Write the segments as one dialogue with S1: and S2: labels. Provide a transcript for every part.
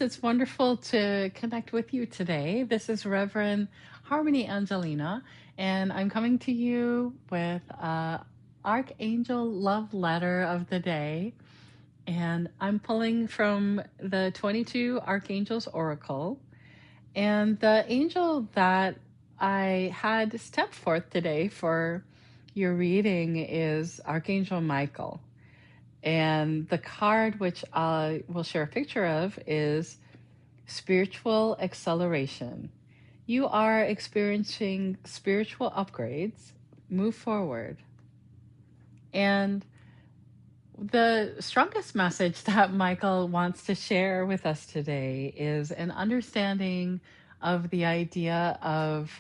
S1: It's wonderful to connect with you today. This is Reverend Harmony Angelina, and I'm coming to you with Archangel Love Letter of the Day. And I'm pulling from the 22 Archangels Oracle. And the angel that I had step forth today for your reading is Archangel Michael. And the card, which I will share a picture of, is Spiritual Acceleration. You are experiencing spiritual upgrades. Move forward. And the strongest message that Michael wants to share with us today is an understanding of the idea of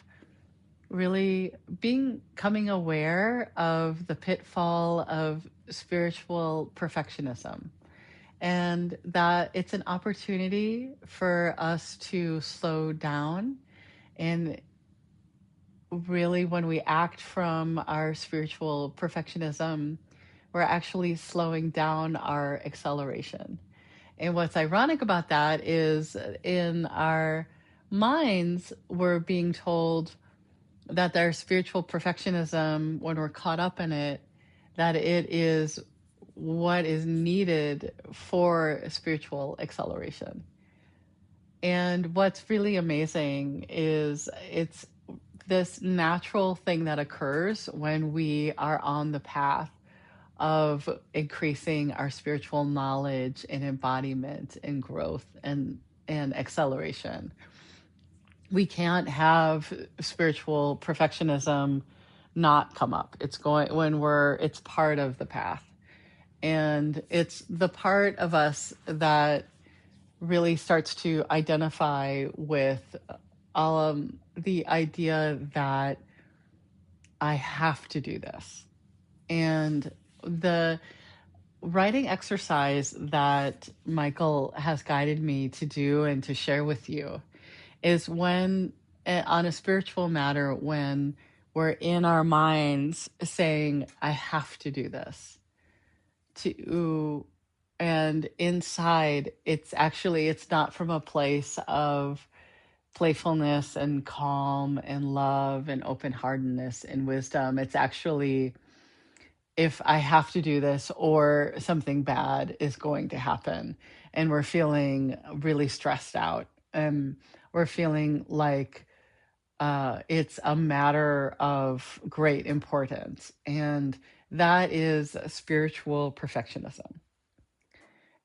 S1: really becoming aware of the pitfall of spiritual perfectionism, and that it's an opportunity for us to slow down. And really, when we act from our spiritual perfectionism, we're actually slowing down our acceleration. And what's ironic about that is in our minds, we're being told that their spiritual perfectionism, when we're caught up in it, that it is what is needed for spiritual acceleration. And what's really amazing is it's this natural thing that occurs when we are on the path of increasing our spiritual knowledge and embodiment and growth and acceleration. We can't have spiritual perfectionism not come up. It's part of the path. And it's the part of us that really starts to identify with the idea that I have to do this. And the writing exercise that Michael has guided me to do and to share with you is when, on a spiritual matter, when we're in our minds saying, I have to do this. And inside, it's not from a place of playfulness and calm and love and open-heartedness and wisdom. It's actually, if I have to do this or something bad is going to happen, and we're feeling really stressed out, and we're feeling like it's a matter of great importance. And that is spiritual perfectionism.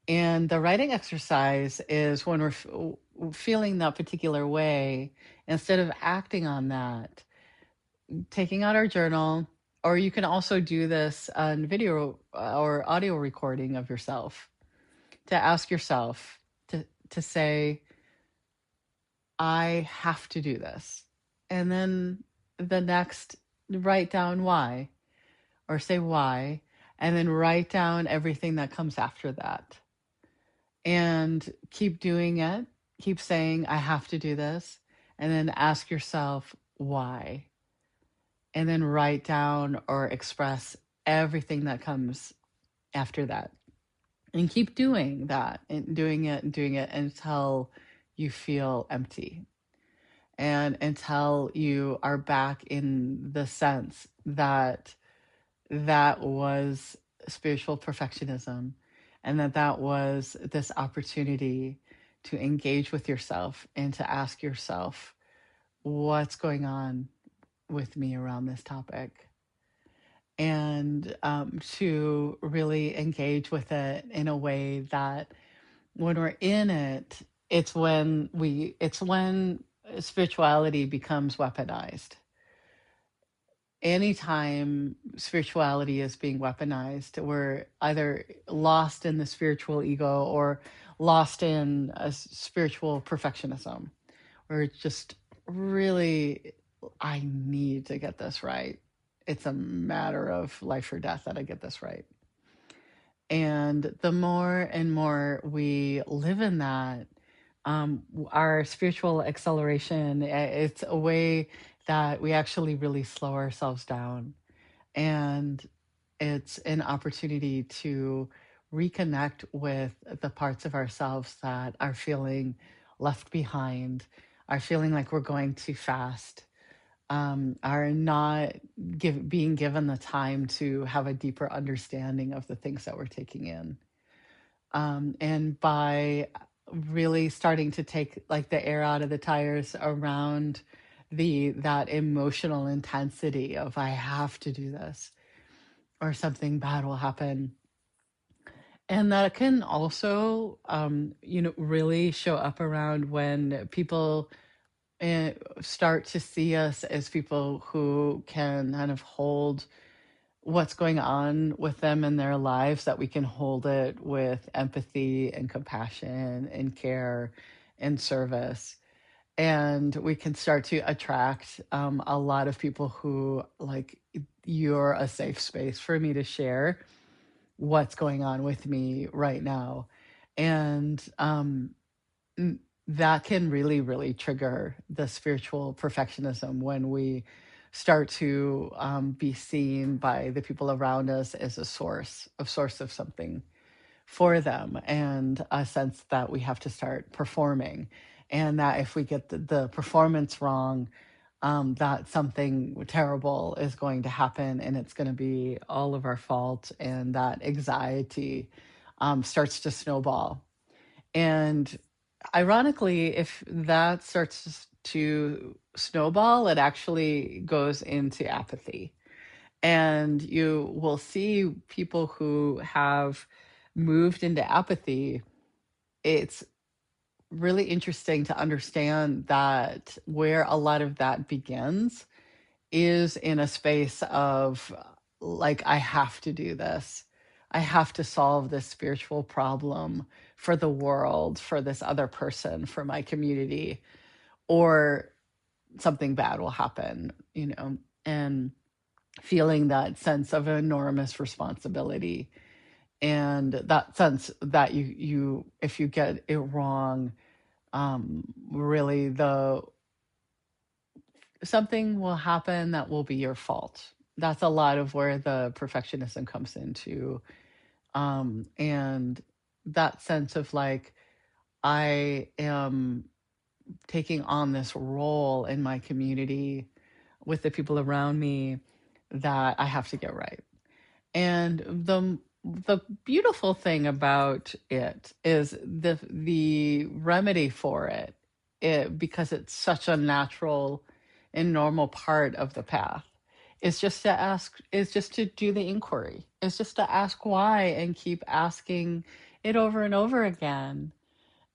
S1: And the writing exercise is when we're feeling that particular way, instead of acting on that, taking out our journal, or you can also do this on video or audio recording of yourself, to ask yourself to say, I have to do this. And then the next, write down why, or say why, and then write down everything that comes after that. And keep doing it. Keep saying, I have to do this. And then ask yourself why. And then write down or express everything that comes after that. And keep doing that and doing it until you feel empty. And until you are back in the sense that that was spiritual perfectionism, and that was this opportunity to engage with yourself and to ask yourself, what's going on with me around this topic? And to really engage with it in a way that when we're in it, it's when spirituality becomes weaponized. Anytime spirituality is being weaponized, we're either lost in the spiritual ego or lost in a spiritual perfectionism, where it's just really, I need to get this right. It's a matter of life or death that I get this right. And the more and more we live in that, our spiritual acceleration, it's a way that we actually really slow ourselves down. And it's an opportunity to reconnect with the parts of ourselves that are feeling left behind, are feeling like we're going too fast, are not being given the time to have a deeper understanding of the things that we're taking in. And by really starting to take like the air out of the tires around that emotional intensity of I have to do this or something bad will happen. And that can also, really show up around when people start to see us as people who can kind of hold what's going on with them in their lives, that we can hold it with empathy and compassion and care and service. And we can start to attract a lot of people who, like, you're a safe space for me to share what's going on with me right now. And that can really, really trigger the spiritual perfectionism when we start to be seen by the people around us as a source of something for them, and a sense that we have to start performing, and that if we get the performance wrong, that something terrible is going to happen and it's going to be all of our fault, and that anxiety starts to snowball. And ironically, if that starts to snowball, it actually goes into apathy. And you will see people who have moved into apathy. It's really interesting to understand that where a lot of that begins is in a space of, like, I have to do this. I have to solve this spiritual problem for the world, for this other person, for my community, or something bad will happen, and feeling that sense of enormous responsibility, and that sense that you if you get it wrong, really the something will happen that will be your fault. That's a lot of where the perfectionism comes into. And that sense of, like, I am taking on this role in my community with the people around me that I have to get right. And the beautiful thing about it is the remedy for it, because it's such a natural and normal part of the path, is just to do the inquiry. Is just to ask why and keep asking it over and over again,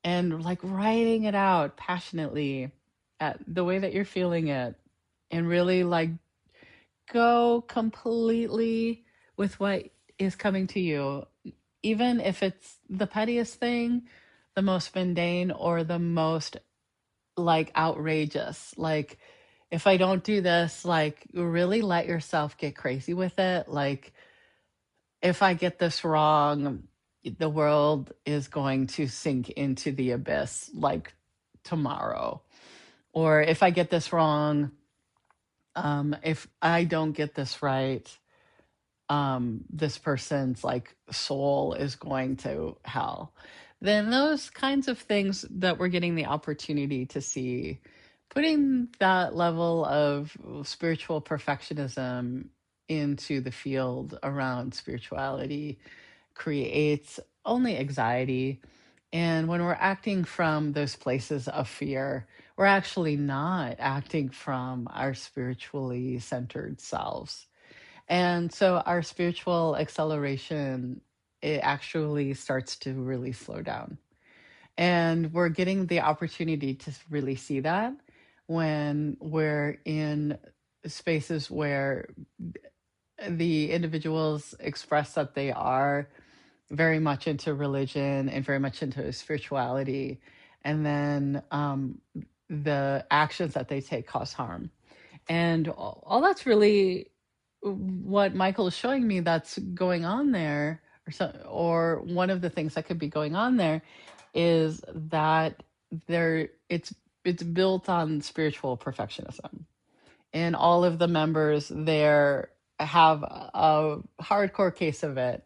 S1: and, like, writing it out passionately at the way that you're feeling it, and really, like, go completely with what is coming to you, even if it's the pettiest thing, the most mundane, or the most, like, outrageous. Like, if I don't do this, like, really let yourself get crazy with it. Like, if I get this wrong, the world is going to sink into the abyss, like, tomorrow. Or if I get this wrong, if I don't get this right, this person's, like, soul is going to hell. Then those kinds of things that we're getting the opportunity to see, putting that level of spiritual perfectionism into the field around spirituality creates only anxiety. And when we're acting from those places of fear, we're actually not acting from our spiritually centered selves. And so our spiritual acceleration, it actually starts to really slow down. And we're getting the opportunity to really see that when we're in spaces where the individuals express that they are very much into religion and very much into spirituality. And then the actions that they take cause harm. And all that's really what Michael is showing me that's going on there, or one of the things that could be going on there, is that it's built on spiritual perfectionism, and all of the members there have a hardcore case of it,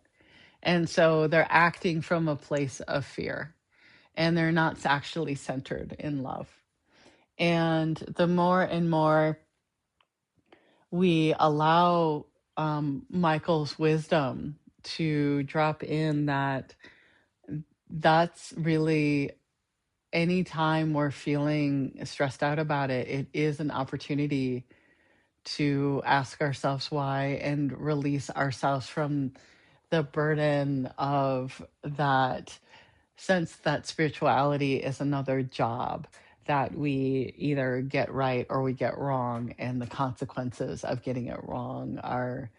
S1: And so they're acting from a place of fear, and they're not actually centered in love. And the more and more we allow Michael's wisdom to drop in, that's really, anytime we're feeling stressed out about it, it is an opportunity to ask ourselves why and release ourselves from the burden of that sense that spirituality is another job that we either get right or we get wrong, and the consequences of getting it wrong are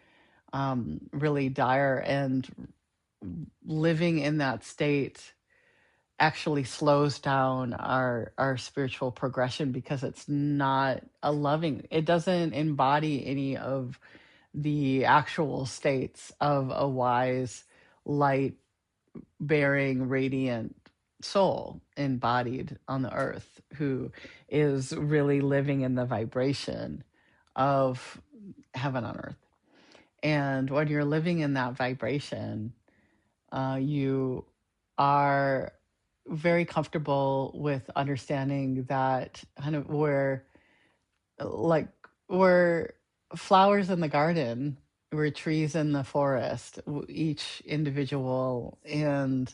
S1: really dire. And living in that state actually slows down our spiritual progression, because it's not a loving, it doesn't embody any of the actual states of a wise, light bearing, radiant soul embodied on the earth, who is really living in the vibration of heaven on earth. And when you're living in that vibration, you are very comfortable with understanding that kind of like we're flowers in the garden, we're trees in the forest, each individual, and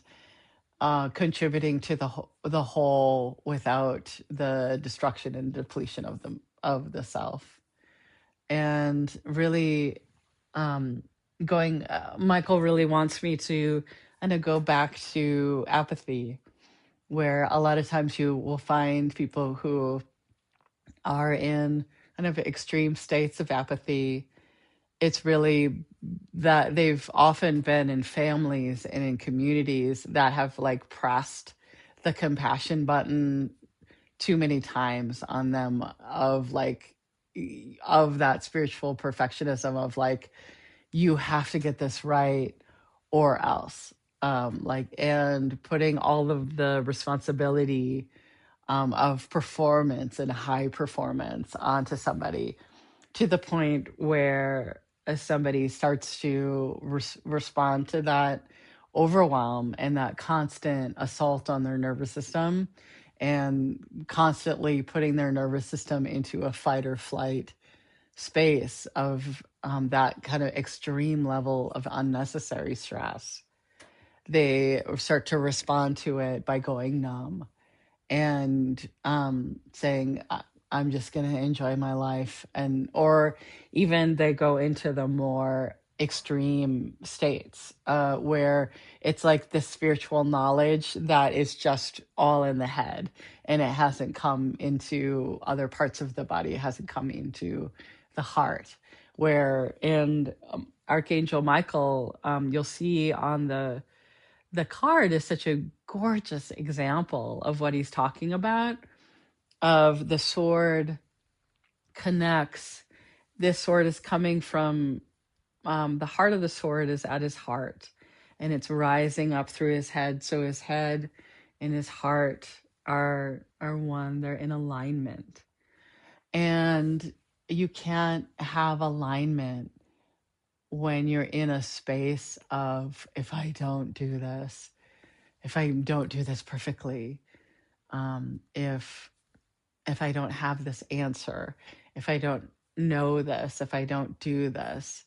S1: contributing to the whole without the destruction and depletion of the self. And really, um, Michael really wants me to kind of go back to apathy, where a lot of times you will find people who are in kind of extreme states of apathy. It's really that they've often been in families and in communities that have like pressed the compassion button too many times on them, of like, of that spiritual perfectionism of like, you have to get this right or else, like, and putting all of the responsibility of performance and high performance onto somebody, to the point where somebody starts to respond to that overwhelm and that constant assault on their nervous system, and constantly putting their nervous system into a fight or flight space of that kind of extreme level of unnecessary stress. They start to respond to it by going numb and saying, I'm just going to enjoy my life. And or even they go into the more extreme states, where it's like this spiritual knowledge that is just all in the head, and it hasn't come into other parts of the body, it hasn't come into the heart. Where in Archangel Michael, you'll see on the card is such a gorgeous example of what he's talking about, of the sword connects. This sword is coming from the heart of the sword is at his heart, and it's rising up through his head. So his head and his heart are one. They're in alignment. And you can't have alignment when you're in a space of, if I don't do this, if I don't do this perfectly, if I don't have this answer, if I don't know this, if I don't do this,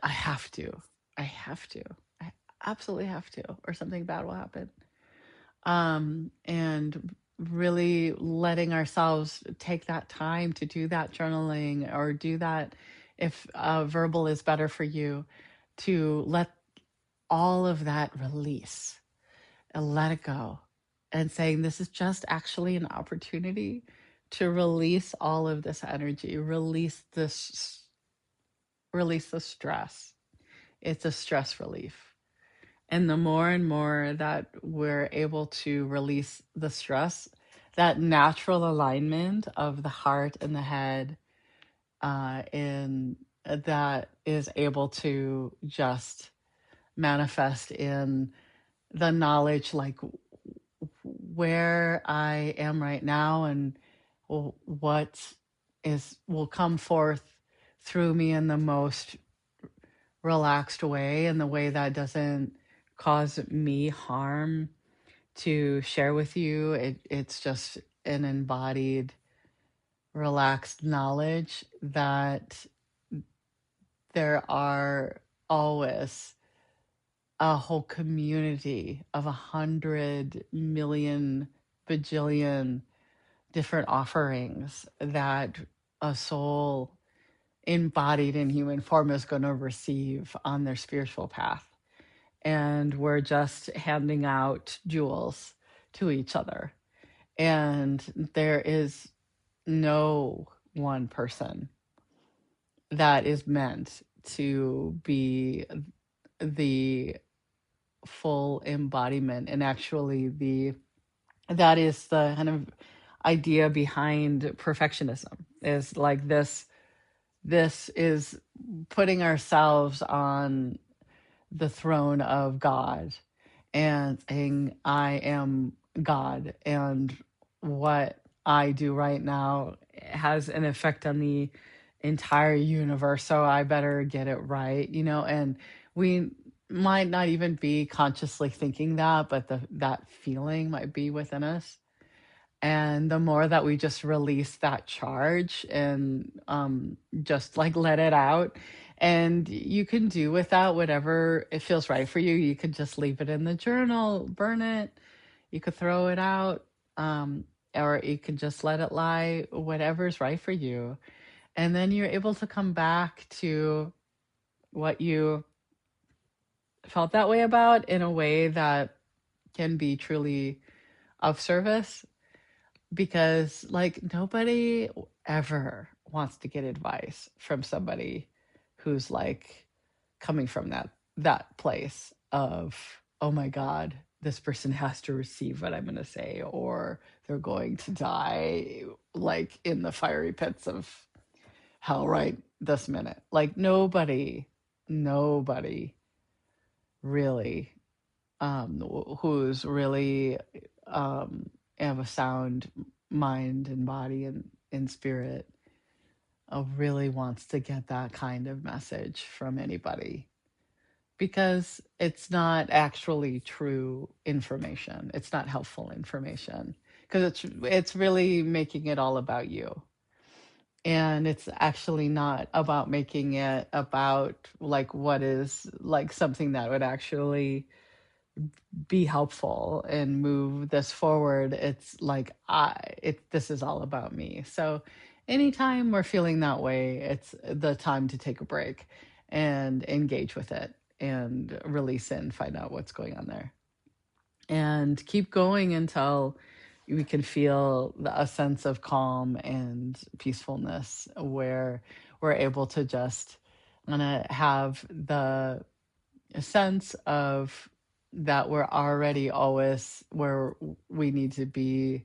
S1: I have to. I have to. I absolutely have to, or something bad will happen. And really letting ourselves take that time to do that journaling, or do that, if verbal is better for you, to let all of that release and let it go, and saying, this is just actually an opportunity to release all of this energy, release the stress. It's a stress relief. And the more and more that we're able to release the stress, that natural alignment of the heart and the head, in that is able to just manifest in the knowledge, like where I am right now, and what is will come forth through me in the most relaxed way, in the way that doesn't cause me harm to share with you. It's just an embodied, relaxed knowledge that there are always a whole community of 100 million bajillion different offerings that a soul embodied in human form is going to receive on their spiritual path. And we're just handing out jewels to each other. And there is no one person that is meant to be the full embodiment, and actually that is the kind of idea behind perfectionism, is like this is putting ourselves on the throne of God and saying, I am God, and what I do right now has an effect on the entire universe, so I better get it right, and we might not even be consciously thinking that, but that feeling might be within us. And the more that we just release that charge and just like let it out, and you can do with that whatever it feels right for you. You could just leave it in the journal, burn it, you could throw it out, or you could just let it lie, whatever's right for you. And then you're able to come back to what you felt that way about in a way that can be truly of service. Because like nobody ever wants to get advice from somebody who's like coming from that place of, oh my god, this person has to receive what I'm going to say, or they're going to die like in the fiery pits of hell right this minute. Like nobody really who's really have a sound mind and body and spirit really wants to get that kind of message from anybody, because it's not actually true information. It's not helpful information, because it's really making it all about you. And it's actually not about making it about like what is like something that would actually be helpful and move this forward. It's like this is all about me. So anytime we're feeling that way, it's the time to take a break and engage with it and release it and find out what's going on there, and keep going until we can feel a sense of calm and peacefulness, where we're able to just want to have the sense of that we're already always where we need to be,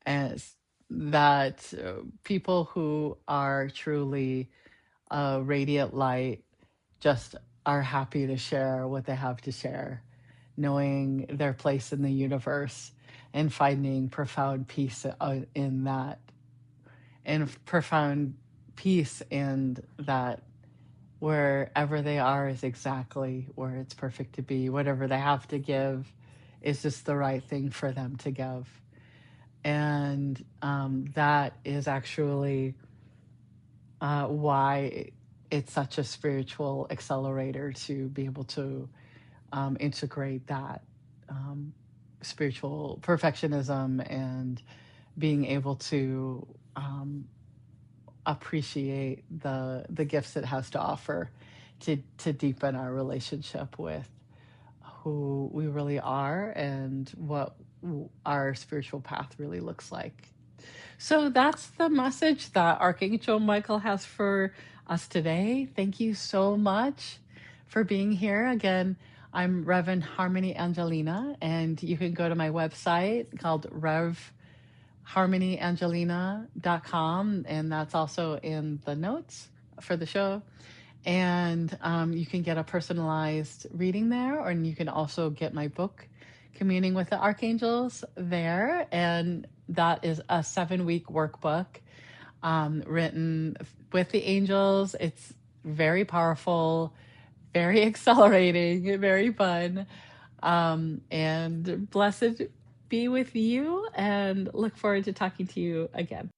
S1: as that people who are truly a radiant light just are happy to share what they have to share, knowing their place in the universe and finding profound peace in that, and profound peace, and that wherever they are is exactly where it's perfect to be. Whatever they have to give is just the right thing for them to give. And that is actually why it's such a spiritual accelerator to be able to integrate that spiritual perfectionism and being able to appreciate the gifts it has to offer to deepen our relationship with who we really are and what our spiritual path really looks like. So that's the message that Archangel Michael has for us today. Thank you so much for being here. Again, I'm Reverend Harmony Angelina, and you can go to my website called harmonyangelina.com, and that's also in the notes for the show. And you can get a personalized reading there, or you can also get my book, Communing with the Archangels, there. And that is a 7-week workbook written with the angels. It's very powerful, very exhilarating, very fun. And blessed be with you, and look forward to talking to you again.